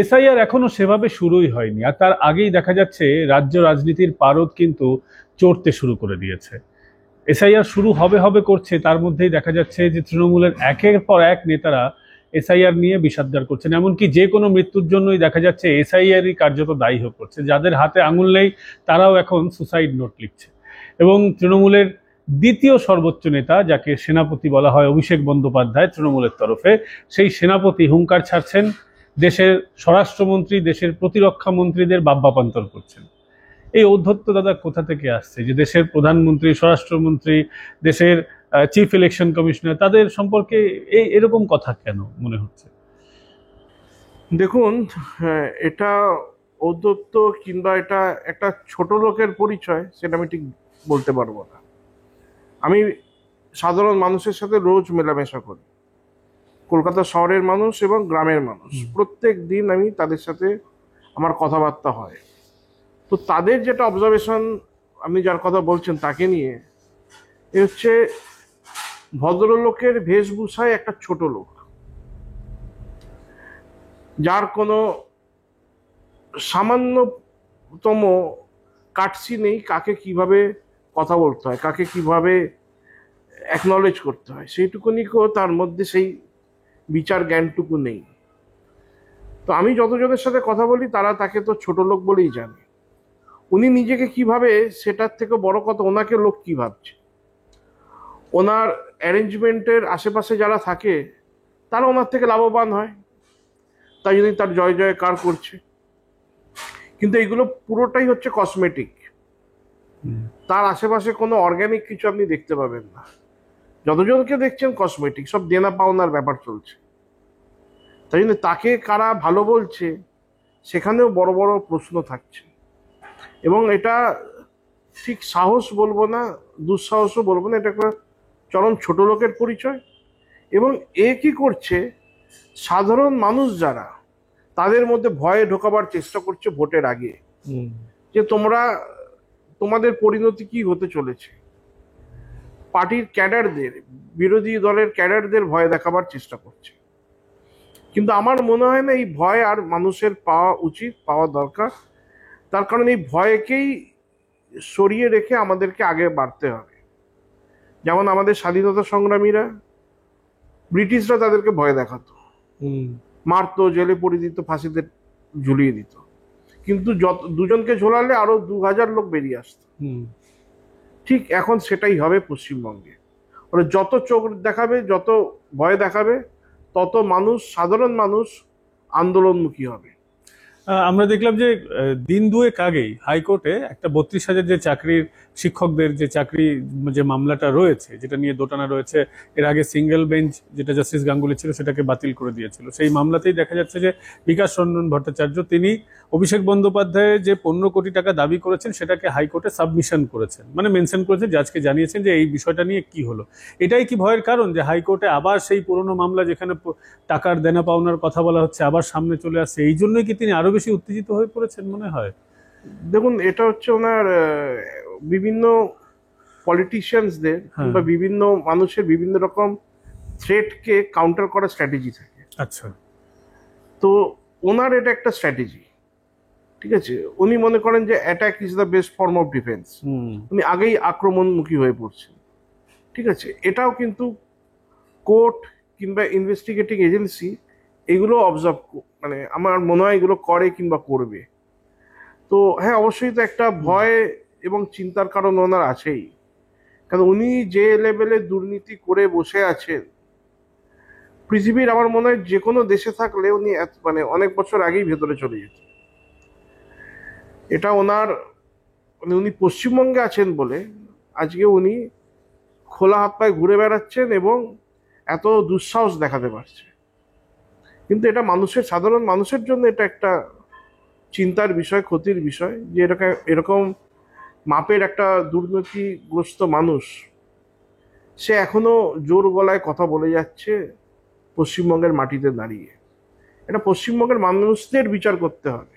SIR এখনো সেভাবে শুরুই হয়নি, আর তার আগেই দেখা যাচ্ছে রাজ্য রাজনীতির পারদ কিন্তু চড়তে শুরু করে দিয়েছে। এসআইআর শুরু হবে হবে করছে, তার মধ্যেই দেখা যাচ্ছে যে তৃণমূলের একের পর এক নেতারা এসআইআর নিয়ে বিষাদগার করছেন। এমনকি যে কোনো মৃত্যুর জন্যই দেখা যাচ্ছে এসআইআরই কার্যত দায়ী হয়ে পড়ছে। যাদের হাতে আঙুল নেই তারাও এখন সুসাইড নোট লিখছে। এবং তৃণমূলের দ্বিতীয় সর্বোচ্চ নেতা, যাকে সেনাপতি বলা হয়, অভিষেক বন্দ্যোপাধ্যায় তৃণমূলের তরফে, সেই সেনাপতি হুঙ্কার ছাড়ছেন, দেশের স্বরাষ্ট্রমন্ত্রী, দেশের প্রতিরক্ষা মন্ত্রীদের বাব্যাপান্তর করছেন। এই ঔদ্ধত্য দাদা কোথা থেকে আসছে যে দেশের প্রধানমন্ত্রী, স্বরাষ্ট্রমন্ত্রী, দেশের চিফ ইলেকশন কমিশনার, তাদের সম্পর্কে এরকম কথা কেন মনে হচ্ছে? দেখুন, হ্যাঁ, এটা ঔদ্ধত্য কিংবা এটা একটা ছোট লোকের পরিচয় সেটা আমি ঠিক বলতে পারবো না। আমি সাধারণ মানুষের সাথে রোজ মেলামেশা করি। কলকাতা শহরের মানুষ এবং গ্রামের মানুষ, প্রত্যেক দিন আমি তাদের সাথে আমার কথাবার্তা হয়। তো তাদের যেটা অবজারভেশন, আপনি যার কথা বলছেন তাকে নিয়ে, এ হচ্ছে ভদ্রলোকের বেশভূষায় একটা ছোট লোক, যার কোনো সামান্যতম কাটছি নেই কাকে কিভাবে কথা বলতে হয়, কাকে কিভাবে অ্যাকনলেজ করতে হয়, সেইটুকুনিকেও তার মধ্যে সেই বিচার জ্ঞানটুকু নেই। তো আমি যতজনের সাথে কথা বলি তারা তাকে তো ছোট লোক বলেই জানে। উনি নিজেকে কিভাবে, সেটার থেকে বড় কথা ওনাকে লোক কি ভাবছে। ওনার অ্যারেঞ্জমেন্টের আশেপাশে যারা থাকে তারা ওনার থেকে লাভবান হয়, তাই জন্য তার জয় জয়কার করছে। কিন্তু এগুলো পুরোটাই হচ্ছে কসমেটিক। তার আশেপাশে কোনো অর্গানিক কিছু আপনি দেখতে পাবেন না। যতজনকে দেখছেন কসমেটিক, সব দেনা পাওনার ব্যাপার চলছে। তাই জন্য তাকে কারা ভালো বলছে সেখানেও বড় বড় প্রশ্ন থাকছে। এবং এটা ঠিক সাহস বলবো না, দুঃসাহসও বলবো না, এটা একটা চরম ছোট লোকের পরিচয়। এবং এ কি করছে, সাধারণ মানুষ যারা, তাদের মধ্যে ভয়ে ঢোকাবার চেষ্টা করছে ভোটের আগে, যে তোমাদের পরিণতি কি হতে চলেছে। পার্টির ক্যাডারদের, বিরোধী দলের ক্যাডারদের ভয় দেখাবার চেষ্টা করছে। কিন্তু আমার মনে হয় না এই ভয় আর মানুষের পাওয়া উচিত, পাওয়া দরকার। তার কারণ এই ভয়কেই সরিয়ে রেখে আমাদেরকে আগে বাড়তে হবে। যেমন আমাদের স্বাধীনতা সংগ্রামীরা, ব্রিটিশরা তাদেরকে ভয় দেখাতো, মারতো, জেলে পড়ে দিত, ফাঁসিতে ঝুলিয়ে দিত। কিন্তু দুজনকে ঝোলালে আরো 2000 লোক বেরিয়ে আসতো। ঠিক এখন সেটাই হবে পশ্চিমবঙ্গে। ওরা যত চোখ দেখাবে, যত ভয় দেখাবে, তত মানুষ, সাধারণ মানুষ আন্দোলনমুখী হবে। আমরা দেখলাম যে দিন দুয়েক আগেই হাইকোর্টে একটা 32,000 যে চাকরির, শিক্ষকদের যে চাকরি, যে মামলাটা রয়েছে, যেটা নিয়ে দোটানা রয়েছে, এর আগে সিঙ্গেল বেঞ্চ যেটা জাস্টিস গাঙ্গুলি ছিল সেটাকে বাতিল করে দিয়েছিল। সেই মামলাতেই দেখা যাচ্ছে যে বিকাশ রঞ্জন ভট্টাচার্য তিনি অভিষেক বন্দ্যোপাধ্যায় যে 15 কোটি টাকা দাবি করেছেন সেটাকে হাইকোর্টে সাবমিশন করেছেন, মানে মেনশন করেছেন, জাজকে জানিয়েছেন যে এই বিষয়টা নিয়ে কি হলো। এটাই কি ভয়ের কারণ যে হাইকোর্টে আবার সেই পুরনো মামলা, যেখানে টাকার দেনা পাওনার কথা বলা হচ্ছে, আবার সামনে চলে আসছে? এই জন্যই কি তিনি আরো বেশি উত্তেজিত হয়ে পড়েছেন মনে হয়? দেখুন, এটা হচ্ছে ওনার বিভিন্ন পলিটিশিয়ানসদের বা বিভিন্ন মানুষের বিভিন্ন রকম থ্রেটকে কাউন্টার করার স্ট্র্যাটেজি থাকে। আচ্ছা। তো ওনার এটা একটা স্ট্র্যাটেজি, ঠিক আছে। উনি মনে করেন যে attack is the best form of defence. উনি আগেই আক্রমণমুখী হয়ে পড়ছেন, ঠিক আছে। এটাও কিন্তু কোর্ট কিংবা ইনভেস্টিগেটিং এজেন্সি এগুলো অবজার্ভ, মানে আমার মনে হয় এগুলো করে কিংবা করবে। তো হ্যাঁ, অবশ্যই তো একটা ভয় এবং চিন্তার কারণ ওনার আছেই। কারণ উনি যে লেভেলে দুর্নীতি করে বসে আছেন, পৃথিবীর আমার মনে হয় যে কোনো দেশে থাকলে উনি মানে অনেক বছর আগেই ভেতরে চলে যেত। এটা ওনার, মানে উনি পশ্চিমবঙ্গে আছেন বলে আজকে উনি খোলা হাত পায়ে ঘুরে বেড়াচ্ছেন এবং এত দুঃসাহস দেখাতে পারছে। কিন্তু এটা মানুষের, সাধারণ মানুষের জন্য এটা একটা চিন্তার বিষয়, ক্ষতির বিষয়, যে এরকম এরকম মাপের একটা দুর্নীতিগ্রস্ত মানুষ, সে এখনো জোর গলায় কথা বলে যাচ্ছে পশ্চিমবঙ্গের মাটিতে দাঁড়িয়ে। এটা পশ্চিমবঙ্গের মানুষদের বিচার করতে হবে।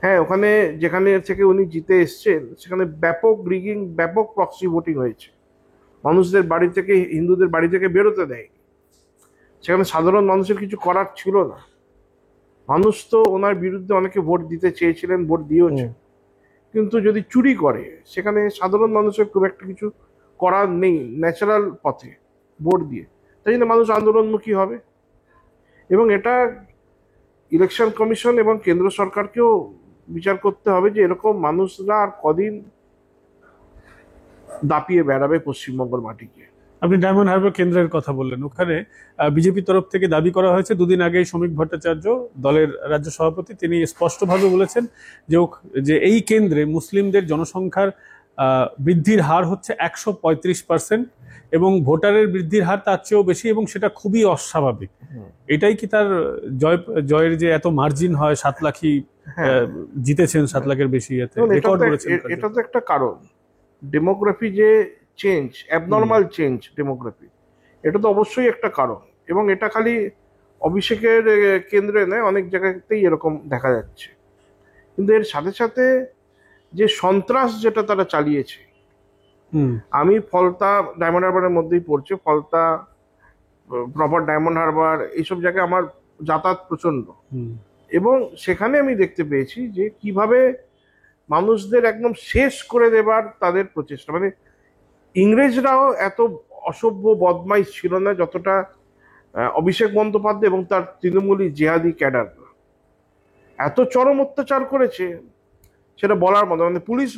হ্যাঁ, ওখানে যেখানে থেকে উনি জিতে এসছেন সেখানে ব্যাপক রিগিং, ব্যাপক প্রক্সি ভোটিং হয়েছে। মানুষদের বাড়ি থেকে, হিন্দুদের বাড়ি থেকে বেরোতে দেয়নি। সেখানে সাধারণ মানুষের কিছু করার ছিল না। মানুষ তো ওনার বিরুদ্ধে অনেকে ভোট দিতে চেয়েছিলেন, ভোট দিয়েওছে, কিন্তু যদি চুরি করে সেখানে সাধারণ মানুষের খুব একটা কিছু করার নেই ন্যাচারাল পথে ভোট দিয়ে, তাই জন্য মানুষ আন্দোলনমুখী হবে। এবং এটা ইলেকশন কমিশন এবং কেন্দ্র সরকারকেও বিচার করতে হবে যে এরকম মানুষরা আর কদিন দাপিয়ে বেড়াবে পশ্চিমবঙ্গের মাটিকে। আপনি ডায়মন্ড হারবার কেন্দ্রের কথা বললেন, ওখানে বিজেপি তরফ থেকে দাবি করা হয়েছে, দুদিন আগেই শ্রমিক ভট্টাচার্য দলের রাজ্য সভাপতি তিনি স্পষ্টভাবে বলেছেন যে এই কেন্দ্রে মুসলিমদের জনসংখ্যার বৃদ্ধির হার হচ্ছে 135%, এবং ভোটারের বৃদ্ধির হার তার চেয়েও বেশি, এবং সেটা খুবই অস্বাভাবিক। এটাই কি তার জয়ের যে এত মার্জিন হয়, 7 লাখই জিতেছেন, 7 লাখের বেশি রেকর্ড করেছেন? এটা তো একটা কারণ, ডেমোগ্রাফি যে চেঞ্জ, অ্যাবনর্মাল চেঞ্জ ডেমোগ্রাফি, এটা তো অবশ্যই একটা কারণ। এবং এটা খালি অভিষেকের কেন্দ্রে নয়, অনেক জায়গাতেই এরকম দেখা যাচ্ছে। কিন্তু এর সাথে সাথে যে সন্ত্রাস যেটা তারা চালিয়েছে, আমি ফলতা ডায়মন্ড হারবারের মধ্যেই পড়ছে, ফলতা প্রপার ডায়মন্ড হারবার এইসব জায়গায় আমার যাতায়াত প্রচন্ড, এবং সেখানে আমি দেখতে পেয়েছি যে কিভাবে মানুষদের একদম শেষ করে দেবার তাদের প্রচেষ্টা। মানে ইংরেজরাও এত অসভ্য বদমাইশ ছিল না যতটা অভিষেক বন্দ্যোপাধ্যায় এবং তার তৃণমূলী জেহাদি ক্যাডার এত চরম অত্যাচার করেছে, সেটা বলার মতো। মানে পুলিশ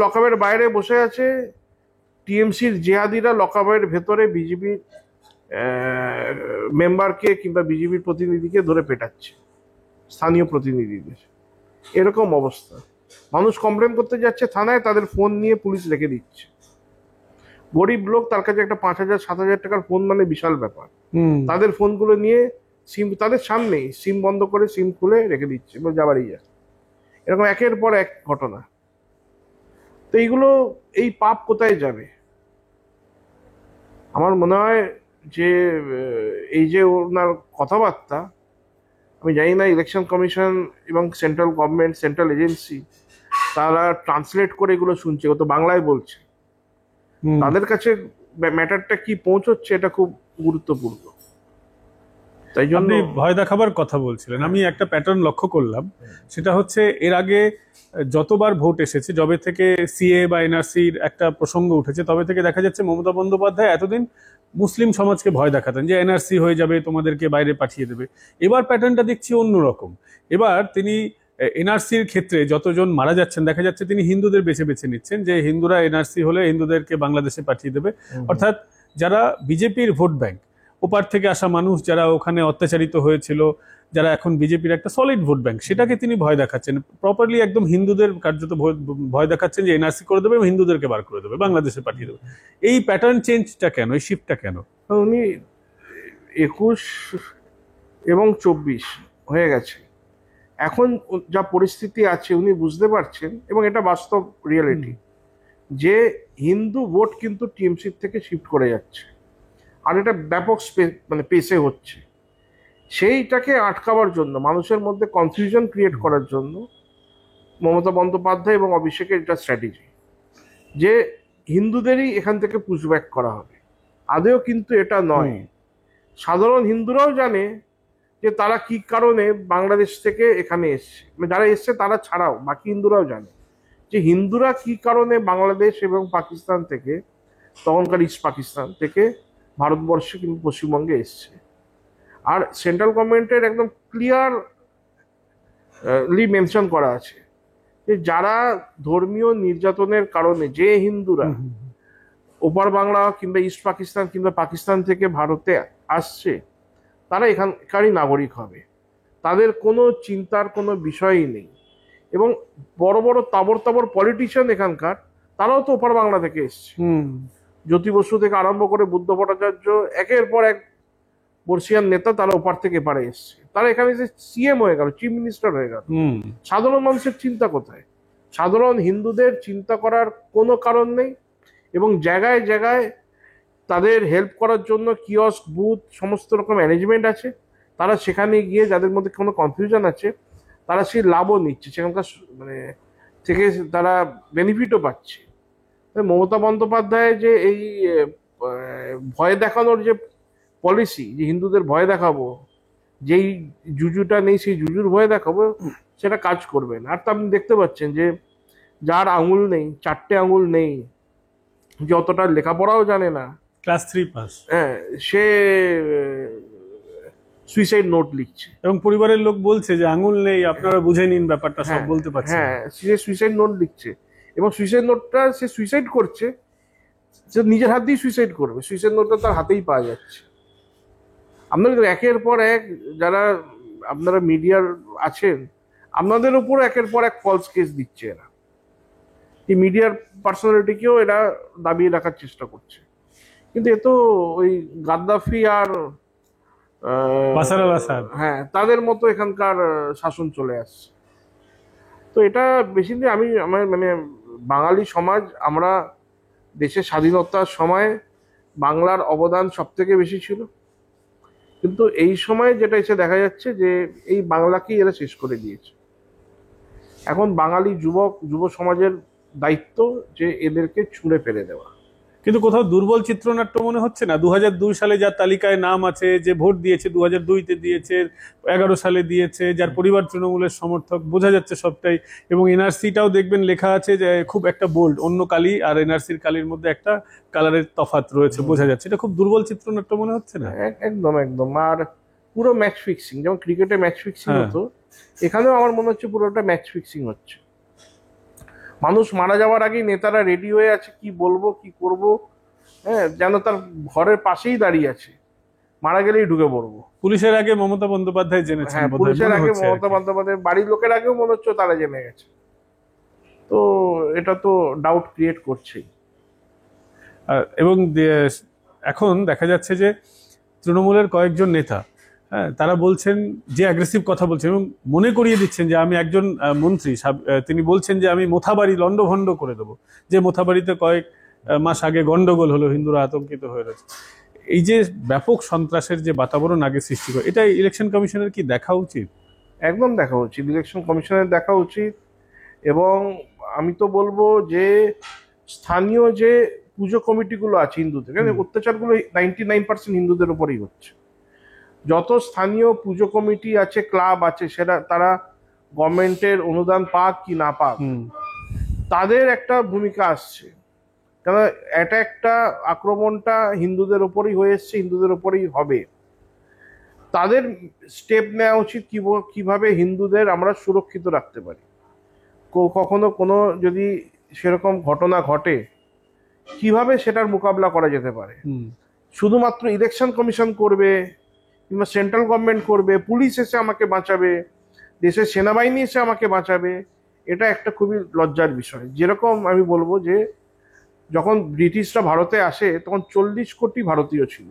লকআপের বাইরে বসে আছে, টিএমসির জেহাদিরা লকআপের ভেতরে বিজেপির মেম্বারকে কিংবা বিজেপির প্রতিনিধিকে ধরে পেটাচ্ছে, স্থানীয় প্রতিনিধিদের। এরকম অবস্থা, মানুষ কমপ্লেন করতে যাচ্ছে থানায়, তাদের ফোন নিয়ে পুলিশ রেখে দিচ্ছে। গরিব লোক, তার কাছে একটা 5,000-7,000 টাকার ফোন মানে বিশাল ব্যাপার, তাদের ফোনগুলো নিয়ে সিম তাদের সামনেই সিম বন্ধ করে সিম খুলে রেখে দিচ্ছে এবং যাবারই যায়। এরকম একের পর এক ঘটনা। তো এইগুলো, এই পাপ কোথায় যাবে? আমার মনে হয় যে এই যে ওনার কথাবার্তা, আমি জানি না ইলেকশন কমিশন এবং সেন্ট্রাল গভর্নমেন্ট, সেন্ট্রাল এজেন্সি তারা ট্রান্সলেট করে এগুলো শুনছে, ও তো বাংলায় বলছে, তাদের কাছে ম্যাটারটা কি পৌঁছচ্ছে এটা খুব গুরুত্বপূর্ণ। তাই জন্য আপনি ভয় দেখাবার কথা বলছিলেন, আমি একটা প্যাটার্ন লক্ষ্য করলাম, সেটা হচ্ছে এর আগে যতবার ভোট এসেছে, যবে থেকে সিএ বা এনআরসির একটা প্রসঙ্গ উঠেছে, তবে থেকে দেখা যাচ্ছে মমতা বন্দ্যোপাধ্যায় এতদিন মুসলিম সমাজকে ভয় দেখাতেন যে এনআরসি হয়ে যাবে, তোমাদেরকে বাইরে পাঠিয়ে দেবে। এবার প্যাটার্নটা দেখছি অন্যরকম। এবার তিনি এনআরসির ক্ষেত্রে যতজন মারা যাচ্ছেন দেখা যাচ্ছে তিনি হিন্দুদের বেছে বেছে নিচ্ছেন, যে হিন্দুরা এনআরসি হলে হিন্দুদেরকে বাংলাদেশে পাঠিয়ে দেবে। অর্থাৎ যারা বিজেপির ভোট ব্যাংক, ওপার থেকে আসা মানুষ যারা ওখানে অত্যাচারিত হয়েছিল, যারা এখন বিজেপির একটা সলিড ভোট ব্যাংক, সেটাকে তিনি ভয় দেখাচ্ছেন প্রপারলি, একদম হিন্দুদের কার্যত ভয় দেখাচ্ছেন যে এনআরসি করে দেবে এবং হিন্দুদেরকে বার করে দেবে, বাংলাদেশে পাঠিয়ে দেবে। এই প্যাটার্ন চেঞ্জটা কেন, এই শিফটটা কেন? উনি 21 এবং 24 হয়ে গেছে, এখন যা পরিস্থিতি আছে উনি বুঝতে পারছেন, এবং এটা বাস্তব রিয়েলিটি, যে হিন্দু ভোট কিন্তু টিএমসির থেকে শিফট করে যাচ্ছে, আর এটা ব্যাপক মানে পেসে হচ্ছে। সেইটাকে আটকাবার জন্য, মানুষের মধ্যে কনফিউশন ক্রিয়েট করার জন্য মমতা বন্দ্যোপাধ্যায় এবং অভিষেকের এটা স্ট্র্যাটেজি, যে হিন্দুদেরই এখান থেকে পুশব্যাক করা হবে। আদেও কিন্তু এটা নয়। সাধারণ হিন্দুরাও জানে যে তারা কি কারণে বাংলাদেশ থেকে এখানে এসছে, মানে যারা এসছে তারা ছাড়াও বাকি হিন্দুরাও জানে যে হিন্দুরা কি কারণে বাংলাদেশ এবং পাকিস্তান থেকে, তখনকার ইস্ট পাকিস্তান থেকে ভারতবর্ষে কিন্তু পশ্চিমবঙ্গে এসছে। আর সেন্ট্রাল গভর্নমেন্টের একদম ক্লিয়ারলি মেনশন করা আছে যে যারা ধর্মীয় নির্যাতনের কারণে, যে হিন্দুরা ওপার বাংলা কিংবা ইস্ট পাকিস্তান কিংবা পাকিস্তান থেকে ভারতে আসছে, তারা এখানকারই নাগরিক হবে, তাদের কোনো চিন্তার কোনো বিষয়ই নেই। এবং বড় বড় তাবর তাবর পলিটিশিয়ান এখানকার, তারাও তো ওপার বাংলা থেকে এসছে। জ্যোতি বসু থেকে আরম্ভ করে বুদ্ধ ভট্টাচার্য, একের পর এক বর্ষিয়ান নেতা, তারা ওপার থেকে এপারে এসছে। তারা এখানে এসে সিএম হয়ে গেল, চিফ মিনিস্টার হয়ে গেল। সাধারণ মানুষের চিন্তা কোথায়? সাধারণ হিন্দুদের চিন্তা করার কোনো কারণ নেই। এবং জায়গায় জায়গায় তাদের হেল্প করার জন্য কিয়স্ক, বুথ, সমস্ত রকম ম্যানেজমেন্ট আছে। তারা সেখানে গিয়ে যাদের মধ্যে কোনো কনফিউশন আছে, তারা সেই লাভও নিচ্ছে, সেখানকার মানে থেকে তারা বেনিফিটও পাচ্ছে। মমতা বন্দ্যোপাধ্যায় যে এই ভয় দেখানোর যে পলিসি, যে হিন্দুদের ভয় দেখাবো, যেই জুজুটা নেই সেই জুজুর ভয়ে দেখাবো, সেটা কাজ করবে না। আর তো আপনি দেখতে পাচ্ছেন যে যার আঙুল নেই, 4টে আঙুল নেই, যতটা লেখাপড়াও জানে না, ক্লাস 3 পাস, হ্যাঁ, সে সুইসাইড নোট লিখছে। এবং পরিবারের লোক বলছে যে আঙুল নেই, আপনারা বুঝে নিন ব্যাপারটা, সব হ্যাঁ, বলতে পারছে না। হ্যাঁ, সে সুইসাইড নোট লিখছে, এবং সুইসাইড নোটটা সে সুইসাইড করছে, সে নিজের হাত দিয়ে সুইসাইড করবে, সুইসাইড নোটটা তার হাতেই পাওয়া যাচ্ছে। আপনারা কিন্তু একের পর এক, যারা আপনারা মিডিয়ার আছেন, আপনাদের উপর একের পর এক ফলস কেস দিচ্ছে এরা। এই মিডিয়ার পার্সোনালিটিকেও এরা দাবিয়ে রাখার চেষ্টা করছে। কিন্তু এ তো ওই গাদ্দাফি আর বাশার আল আসাদ, হ্যাঁ, তাদের মতো এখানকার শাসন চলে আসছে। তো এটা বেশি দিন, আমার মানে বাঙালি সমাজ, আমরা দেশের স্বাধীনতার সময় বাংলার অবদান সব থেকে বেশি ছিল, কিন্তু এই সময় যেটা এসে দেখা যাচ্ছে যে এই বাংলাকেই এরা শেষ করে দিয়েছে। এখন বাঙালি যুব সমাজের দায়িত্ব যে এদেরকে ছুঁড়ে ফেলে দেওয়া। কিন্তু কোথাও দুর্বল চিত্রনাট্য মনে হচ্ছে না? 2002 সালে যার তালিকায় নাম আছে, যে ভোট দিয়েছে 2002-তে দিয়েছে, 11 সালে দিয়েছে, যার পরিবার তৃণমূলের সমর্থক, বোঝা যাচ্ছে সবটাই। এবং এনআরসিটাও দেখবেন লেখা আছে যে খুব একটা বোল্ড, অন্য কালি আর এনআরসির কালির মধ্যে একটা কালারের তফাৎ রয়েছে, বোঝা যাচ্ছে। এটা খুব দুর্বল চিত্রনাট্য মনে হচ্ছে না? একদম একদম। আর পুরো ম্যাচ ফিক্সিং, যেমন ক্রিকেটে ম্যাচ ফিক্সিং হ্যাঁ। হতো, এখানেও আমার মনে হচ্ছে পুরোটা ম্যাচ ফিক্সিং হচ্ছে। মানুষ মারা যাওয়ার আগেই নেতারা রেডি হয়ে আছে, কি বলবো কি করব, হ্যাঁ, যেন তার ঘরের পাশেই দাঁড়িয়ে আছে, মারা গেলেই ঢুকে পড়বো। পুলিশের আগে মমতা বন্দ্যোপাধ্যায় জেনেছেন হ্যাঁ, বোধহয়, পুলিশের মনে আগে হচ্ছে আর মমতা কি। বন্দ্যোপাধ্যায়ের বাড়ির লোকের আগেও মনে হচ্ছে তারা জেনে গেছে। তো এটা তো ডাউট ক্রিয়েট করছেই। এবং এখন দেখা যাচ্ছে যে তৃণমূলের কয়েকজন নেতা, হ্যাঁ, তারা বলছেন যে অ্যাগ্রেসিভ কথা বলছেন, এবং মনে করিয়ে দিচ্ছেন যে আমি একজন মন্ত্রী, তিনি বলছেন যে আমি মোথাবাড়ি লন্ডভন্ড করে দেবো, যে মোথাবাড়িতে কয়েক মাস আগে গন্ডগোল হলো, হিন্দুরা আতঙ্কিত হয়ে রয়েছে। এই যে ব্যাপক সন্ত্রাসের যে বাতাবরণ আগে সৃষ্টি করে, এটা ইলেকশন কমিশনের কি দেখা উচিত? একদম দেখা উচিত, ইলেকশন কমিশনের দেখা উচিত। এবং আমি তো বলবো যে স্থানীয় যে পুজো কমিটিগুলো আছে হিন্দুদের, অত্যাচারগুলো 99% হিন্দুদের উপরেই হচ্ছে। যত স্থানীয় পুজো কমিটি আছে, ক্লাব আছে, সেটা তারা গভর্নমেন্টের অনুদান পাক কি না পাক, তাদের একটা ভূমিকা আসছে। কেন এটা একটা আক্রমণটা হিন্দুদের উপরেই হয়ে এসছে, হিন্দুদের উপরেই হবে। তাদের স্টেপ নেওয়া উচিত কিভাবে হিন্দুদের আমরা সুরক্ষিত রাখতে পারি। কখনো কোনো যদি সেরকম ঘটনা ঘটে, কিভাবে সেটার মোকাবিলা করা যেতে পারে। শুধুমাত্র ইলেকশন কমিশন করবে, কিংবা সেন্ট্রাল গভর্নমেন্ট করবে, পুলিশ এসে আমাকে বাঁচাবে, দেশের সেনাবাহিনী এসে আমাকে বাঁচাবে, এটা একটা খুবই লজ্জার বিষয়। যেরকম আমি বলবো যে যখন ব্রিটিশরা ভারতে আসে তখন 40 কোটি ভারতীয় ছিল,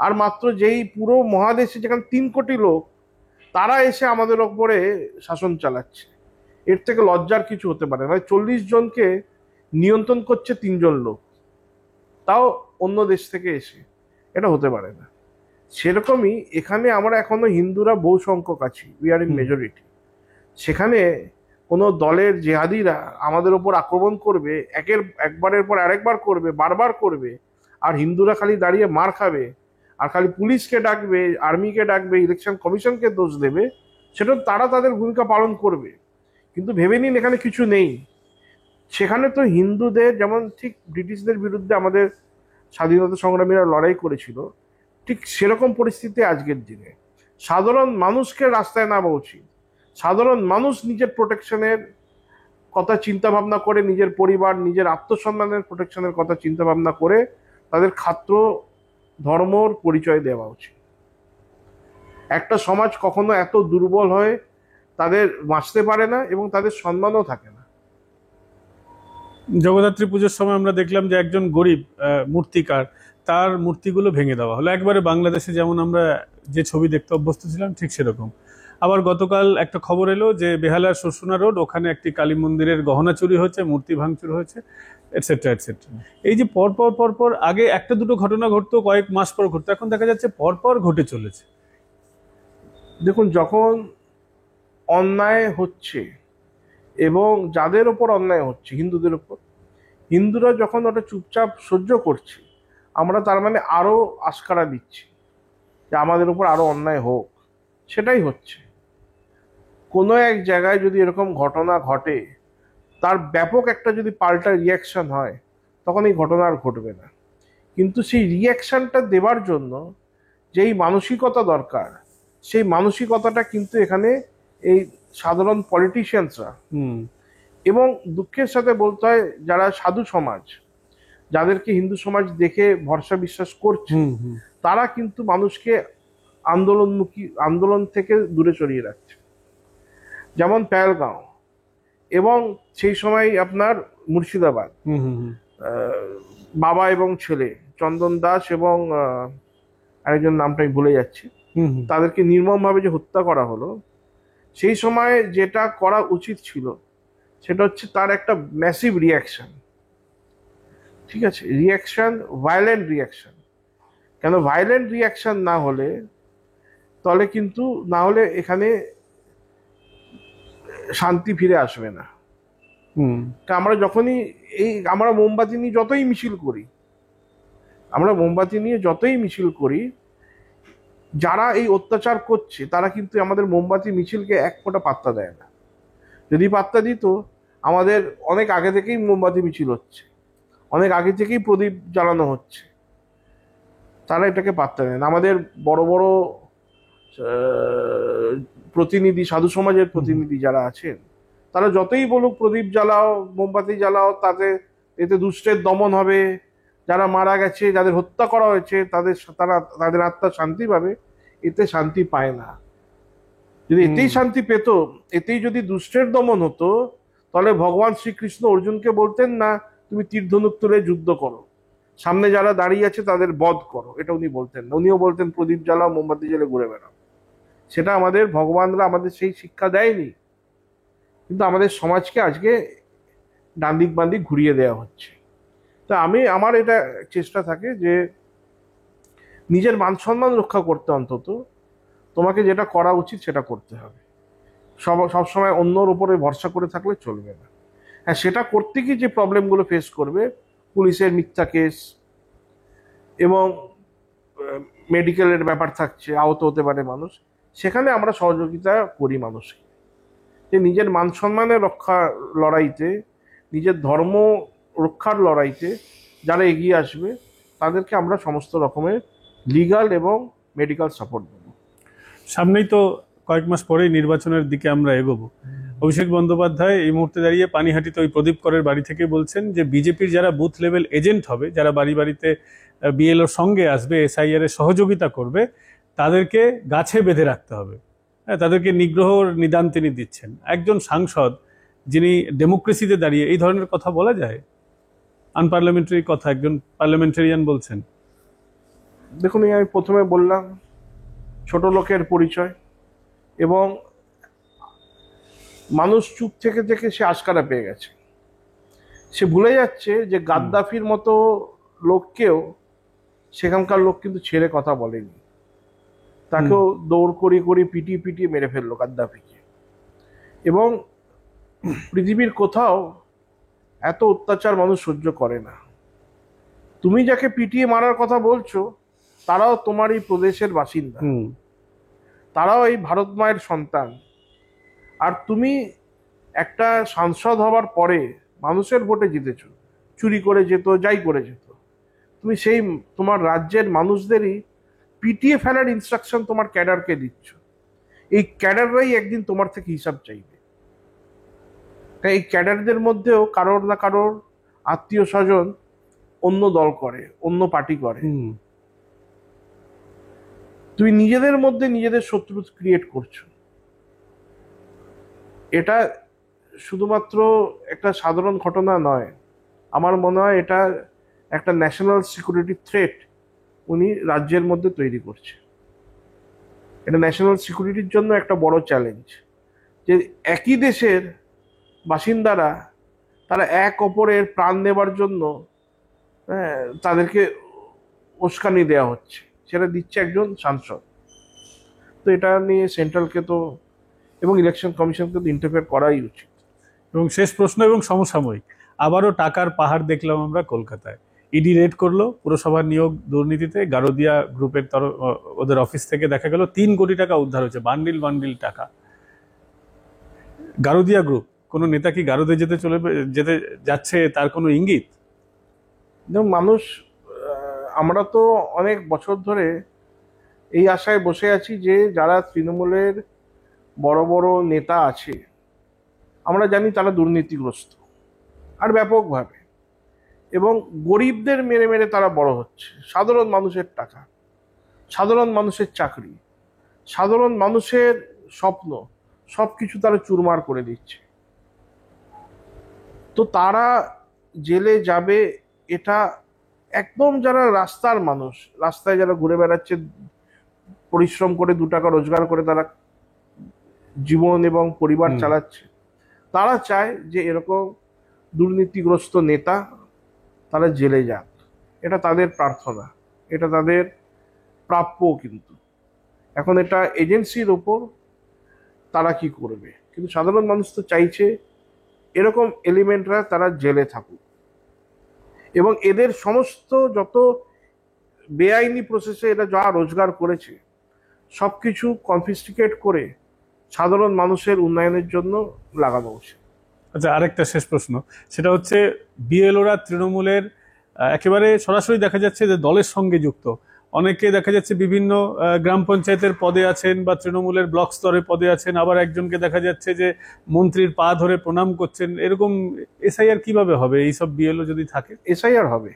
আর মাত্র যেই পুরো মহাদেশে যেখানে 3 কোটি লোক, তারা এসে আমাদের ওপরে শাসন চালাচ্ছে। এর থেকে লজ্জার কিছু হতে পারে না। 40 জনকে নিয়ন্ত্রণ করছে 3 জন লোক, তাও অন্য দেশ থেকে এসে, এটা হতে পারে না। সেরকমই এখানে আমরা এখনো হিন্দুরা বহু সংখ্যক আছি, উই আর ইন মেজরিটি। সেখানে কোনো দলের জেহাদিরা আমাদের ওপর আক্রমণ করবে, একবারের পর আরেকবার করবে, বারবার করবে, আর হিন্দুরা খালি দাঁড়িয়ে মার খাবে, আর খালি পুলিশকে ডাকবে, আর্মিকে ডাকবে, ইলেকশন কমিশনকে দোষ দেবে, সেটা তারা তাদের ভূমিকা পালন করবে। কিন্তু ভেবে নিন এখানে কিছু নেই। সেখানে তো হিন্দুদের, যেমন ঠিক ব্রিটিশদের বিরুদ্ধে আমাদের স্বাধীনতা সংগ্রামীরা লড়াই করেছিল, ঠিক সেরকম পরিস্থিতি আজকের দিনে। সাধারণ মানুষকে রাস্তায় নামা উচিত। সাধারণ মানুষ নিজের প্রোটেকশনের কথা চিন্তা ভাবনা করে, নিজের পরিবার, নিজের আত্মসম্মানের প্রোটেকশনের কথা চিন্তা ভাবনা করে তাদের খাত্র ধর্মর পরিচয় দেওয়া উচিত। একটা সমাজ কখনো এত দুর্বল হয়ে তাদের বাঁচতে পারে না, এবং তাদের সম্মানও থাকে না। জগদ্ধাত্রী পুজোর সময় আমরা দেখলাম যে একজন গরিব মূর্তিকার, তার মূর্তিগুলো ভেঙে দেওয়া হলো, একবারে বাংলাদেশে যেমন আমরা যে ছবি দেখতে অভ্যস্ত ছিলাম ঠিক সেরকম। আবার গতকাল একটা খবর এলো যে বেহালার শোষণা রোড, ওখানে একটি কালী মন্দিরের গহনা চুরি হয়েছে, মূর্তি ভাঙচুর হয়েছে, এটসেট্রা এটসেট্রা। এই যে পরপর পরপর, আগে একটা দুটো ঘটনা ঘটতো, কয়েক মাস পর ঘটতো, এখন দেখা যাচ্ছে পরপর ঘটে চলেছে। দেখুন, যখন অন্যায় হচ্ছে, এবং যাদের ওপর অন্যায় হচ্ছে হিন্দুদের ওপর, হিন্দুরা যখন ওটা চুপচাপ সহ্য করছে, আমরা তার মানে আরো আস্কারা দিচ্ছি। যে আমাদের উপর আরো অন্যায় হোক, সেটাই হচ্ছে। কোনো এক জায়গায় যদি এরকম ঘটনা ঘটে, তার ব্যাপক একটা যদি পাল্টা রিয়াকশন হয়, তখন এই ঘটনা আর ঘটবে না। কিন্তু সেই রিয়াকশনটা দেবার জন্য যেই মানসিকতা দরকার, সেই মানসিকতাটা কিন্তু এখানে এই সাধারণ পলিটিশিয়ানসরা, হুম এবং দুঃখের সাথে বলতে হয় যারা সাধু সমাজ, যাদেরকে হিন্দু সমাজ দেখে ভরসা বিশ্বাস করছে, হুম হুম তারা কিন্তু মানুষকে আন্দোলন থেকে দূরে সরিয়ে রাখছে। যেমন পেহেলগাঁও, এবং সেই সময় আপনার মুর্শিদাবাদ, হুম হুম হুম বাবা এবং ছেলে চন্দন দাস এবং আরেকজন নামটা আমি ভুলে যাচ্ছি, হুম হুম তাদেরকে নির্মমভাবে যে হত্যা করা হলো, সেই সময় যেটা করা উচিত ছিল সেটা হচ্ছে তার একটা ম্যাসিভ রিয়াকশন। ঠিক আছে, রিয়াকশন, ভায়োলেন্ট রিয়াকশন। কেন ভায়োলেন্ট রিয়াকশন না হলে, তাহলে কিন্তু না হলে এখানে শান্তি ফিরে আসবে না। হুম আমরা যখনই আমরা মোমবাতি নিয়ে যতই মিছিল করি, যারা এই অত্যাচার করছে তারা কিন্তু আমাদের মোমবাতি মিছিলকে এক ফোঁটা পাত্তা দেয় না। যদি পাত্তা দিত, আমাদের অনেক আগে থেকেই মোমবাতি মিছিল হচ্ছে, অনেক আগে থেকেই প্রদীপ জ্বালানো হচ্ছে। তারা এটাকে পাত্তা দেয় না। আমাদের বড় বড় প্রতিনিধি, সাধু সমাজের প্রতিনিধি যারা আছেন, তারা যতই বলুক প্রদীপ জ্বালাও, মোমবাতি জ্বালাও, তাতে এতে দুষ্টের দমন হবে, যারা মারা গেছে, যাদের হত্যা করা হয়েছে, তাদের আত্মা শান্তি পাবে, এতে শান্তি পায় না। যদি এতেই শান্তি পেত, এতেই যদি দুষ্টের দমন হতো, তাহলে ভগবান শ্রীকৃষ্ণ অর্জুনকে বলতেন না তুমি তীর ধনুক তুলে যুদ্ধ করো, সামনে যারা দাঁড়িয়ে আছে তাদের বধ করো, এটা উনি বলতেন না। উনিও বলতেন প্রদীপ জ্বালাও, মোমবাতি জ্বালে ঘুরে বেড়াও। সেটা আমাদের ভগবানরা আমাদের সেই শিক্ষা দেয়নি, কিন্তু আমাদের সমাজকে আজকে ডান দিক বাঁ দিক ঘুরিয়ে দেওয়া হচ্ছে। তো আমার এটা চেষ্টা থাকে যে নিজের মান সম্মান রক্ষা করতে অন্তত তোমাকে যেটা করা উচিত সেটা করতে হবে। সবসময় অন্যর উপরে ভরসা করে থাকলে চলবে না। হ্যাঁ, সেটা করতে গিয়ে যে প্রবলেমগুলো ফেস করবে, পুলিশের মিথ্যা কেস এবং মেডিকেলের ব্যাপার থাকছে, আহত হতে পারে মানুষ, সেখানে আমরা সহযোগিতা করি মানুষকে। যে নিজের মান সম্মানের লড়াইতে, নিজের ধর্ম রক্ষার লড়াইতে যারা এগিয়ে আসবে, তাদেরকে আমরা সমস্ত রকমের লিগাল এবং মেডিকেল সাপোর্ট দেবো। সামনেই তো কয়েক মাস পরেই নির্বাচনের দিকে আমরা এগোবো। অভিষেক বন্দ্যোপাধ্যায় এই মুহূর্তে দাঁড়িয়ে পানিহাটিতে ওই প্রদীপ করের বাড়ি থেকে বলছেন যে বিজেপির যারা বুথ লেভেল এজেন্ট হবে, যারা বাড়ি বাড়িতে বিএলওর সঙ্গে আসবে, এসআইআর এর সহযোগিতা করবে, তাদেরকে গাছে বেঁধে রাখতে হবে। হ্যাঁ, তাদেরকে নিগ্রহর নিদান তিনি দিচ্ছেন। একজন সাংসদ যিনি ডেমোক্রেসিতে দাঁড়িয়ে এই ধরনের কথা বলা যায়? আনপার্লামেন্টারি কথা একজন পার্লামেন্টারিয়ান বলছেন। দেখুন, আমি প্রথমে বললাম ছোট লোকের পরিচয়, এবং মানুষ চুপ থেকে থেকে সে আশকারা পেয়ে গেছে। সে ভুলে যাচ্ছে যে গাদ্দাফির মতো লোককেও সেখানকার লোক কিন্তু ছেড়ে কথা বলেনি, তাকেও দৌড় করিয়ে পিটিয়ে মেরে ফেললো গাদ্দাফিকে। এবং পৃথিবীর কোথাও এত অত্যাচার মানুষ সহ্য করে না। তুমি যাকে পিটিয়ে মারার কথা বলছো, তারাও তোমার এই প্রদেশের বাসিন্দা, তারাও এই ভারত মায়ের সন্তান। আর তুমি একটা সাংসদ হবার পরে মানুষের ভোটে জিতেছো, চুরি করে যেত, যাই করে যেত, তুমি সেই তোমার রাজ্যের মানুষদেরই পিটিয়ে ফেলার ইনস্ট্রাকশন তোমার ক্যাডারকে দিচ্ছ। এই ক্যাডাররাই একদিন তোমার থেকে হিসাব চাইবে। তাই এই ক্যাডারদের মধ্যেও কারোর না কারোর আত্মীয় স্বজন অন্য দল করে, অন্য পার্টি করে। তুমি নিজেদের মধ্যে নিজেদের শত্রু ক্রিয়েট করছো। এটা শুধুমাত্র একটা সাধারণ ঘটনা নয়, আমার মনে হয় এটা একটা ন্যাশনাল সিকিউরিটি থ্রেট উনি রাজ্যের মধ্যে তৈরি করছে। এটা ন্যাশনাল সিকিউরিটির জন্য একটা বড় চ্যালেঞ্জ, যে একই দেশের বাসিন্দারা তারা এক অপরের প্রাণ নেবার জন্য তাদেরকে উস্কানি দেওয়া হচ্ছে, সেটা দিচ্ছে একজন সাংসদ। তো এটা নিয়ে সেন্ট্রালকে তো এবং ইলেকশন কমিশনকে তো ইন্টারফেয়ার করাই উচিত। এবং শেষ প্রশ্ন এবং সমসাময়িক, আবারও টাকার পাহাড় দেখলাম আমরা কলকাতায়। ইডি রেড করলো পুরসভার নিয়োগ দুর্নীতিতে, গারোদিয়া গ্রুপের ওদের অফিস থেকে দেখা গেল 3 কোটি টাকা উদ্ধার হয়েছে, বান্ডিল বান্ডিল টাকা। গারোদিয়া গ্রুপ, কোনো নেতা কি গারদে যেতে যাচ্ছে তার কোনো ইঙ্গিত? যেমন মানুষ, আমরা তো অনেক বছর ধরে এই আশায় বসে আছি যে যারা তৃণমূলের বড় বড় নেতা আছে আমরা জানি তারা দুর্নীতিগ্রস্ত আর ব্যাপকভাবে, এবং গরিবদের মেরে মেরে তারা বড় হচ্ছে। সাধারণ মানুষের টাকা, সাধারণ মানুষের চাকরি, সাধারণ মানুষের স্বপ্ন সবকিছু তারা চুরমার করে দিচ্ছে। তো তারা জেলে যাবে, এটা একদম যারা রাস্তার মানুষ, রাস্তায় যারা ঘুরে বেড়াচ্ছে, পরিশ্রম করে 2 টাকা রোজগার করে তারা জীবন এবং পরিবার চালাচ্ছে, তারা চায় যে এরকম দুর্নীতিগ্রস্ত নেতা তারা জেলে যাক। এটা তাদের প্রার্থনা, এটা তাদের প্রাপ্য। কিন্তু এখন এটা এজেন্সির ওপর তারা কি করবে। কিন্তু সাধারণ মানুষ তো চাইছে এরকম এলিমেন্টরা তারা জেলে থাকুক, এবং এদের সমস্ত যত বেআইনি প্রসেসে এরা যা রোজগার করেছে সবকিছু কনফিস্টিকেট করে সাধারণ মানুষের উন্নয়নের জন্য লাগানো উচিত। আচ্ছা, আরেকটা শেষ প্রশ্ন, সেটা হচ্ছে বিএলওরা তৃণমূলের একেবারে সরাসরি দেখা যাচ্ছে যে দলের সঙ্গে যুক্ত, অনেকে দেখা যাচ্ছে বিভিন্ন গ্রাম পঞ্চায়েতের পদে আছেন বা তৃণমূলের ব্লক স্তরে পদে আছেন, আবার একজনকে দেখা যাচ্ছে যে মন্ত্রীর পা ধরে প্রণাম করছেন। এরকম এসআইআর কিভাবে হবে এইসব বিএলও যদি থাকে? এসআইআর হবে,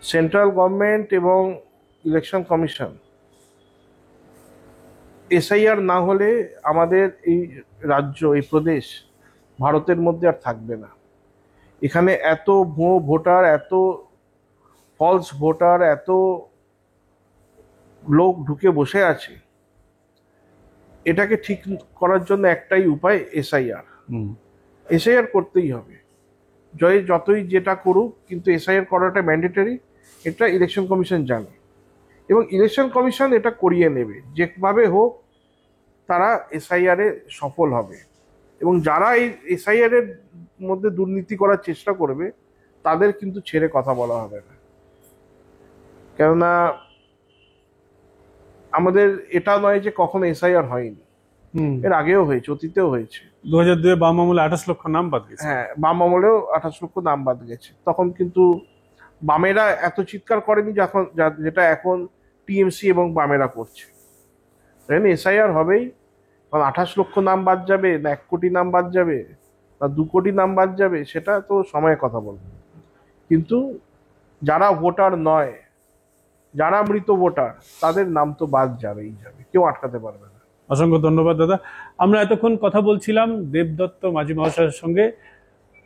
সেন্ট্রাল গভর্নমেন্ট এবং ইলেকশন কমিশন। এসআইআর না হলে আমাদের এই রাজ্য, এই প্রদেশ ভারতের মধ্যে আর থাকবে না। এখানে এত ভুয়ো ভোটার, এত ফলস ভোটার, এত লোক ঢুকে বসে আছে, এটাকে ঠিক করার জন্য একটাই উপায়, এসআইআর। এসআইআর করতেই হবে, যতই যেটা করুক, কিন্তু এসআইআর করাটা ম্যান্ডেটরি, এটা ইলেকশন কমিশন জানে, এবং ইলেকশন কমিশন এটা করিয়ে নেবে। যেভাবে হোক তারা এসআইআর এ সফল হবে, এবং যারা এই এসআইআর এর মধ্যে দুর্নীতি করার চেষ্টা করবে তাদের কিন্তু ছেড়ে কথা বলা হবে না। কেননা আমাদের এটা নয় যে কখনো এসআইআর হয়নি, এর আগেও হয়েছে, অতীতেও হয়েছে। 2002 বাম আমলে 28 লক্ষ নাম বাদ গেছে। হ্যাঁ, বাম আমলেও 28 লক্ষ নাম বাদ গেছে। তখন কিন্তু বামেরা এত চিৎকার করেনি যখন, যেটা এখন টিএমসি এবং বামেরা করছে। এসআইআর হবেই, কারণ 28 লক্ষ নাম বাদ যাবে না 1 কোটি নাম বাদ যাবে না 2 কোটি নাম বাদ যাবে, সেটা তো সময়ের কথা বলবে। কিন্তু যারা ভোটার নয়, যারা মৃত ভোটার, তাদের নাম তো বাদ যাবেই যাবে, কেউ আটকাতে পারবে না। অসংখ্য ধন্যবাদ দাদা। আমরা এতক্ষণ কথা বলছিলাম দেবদত্ত মাঝি মহাশয়ের সঙ্গে।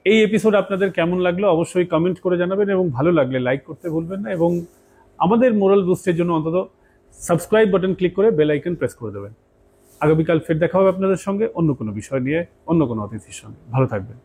এই এপিসোড আপনাদের কেমন লাগলো অবশ্যই কমেন্ট করে জানাবেন, এবং ভালো লাগলে লাইক করতে ভুলবেন না, এবং আমাদের মোরাল বুস্টের জন্য অন্তত সাবস্ক্রাইব বাটন ক্লিক করে বেল আইকন প্রেস করে দেবেন। আগামীকাল ফের দেখা হবে আপনাদের সঙ্গে অন্য কোনো বিষয় নিয়ে, অন্য কোনো অতিথির সঙ্গে। ভালো থাকবেন।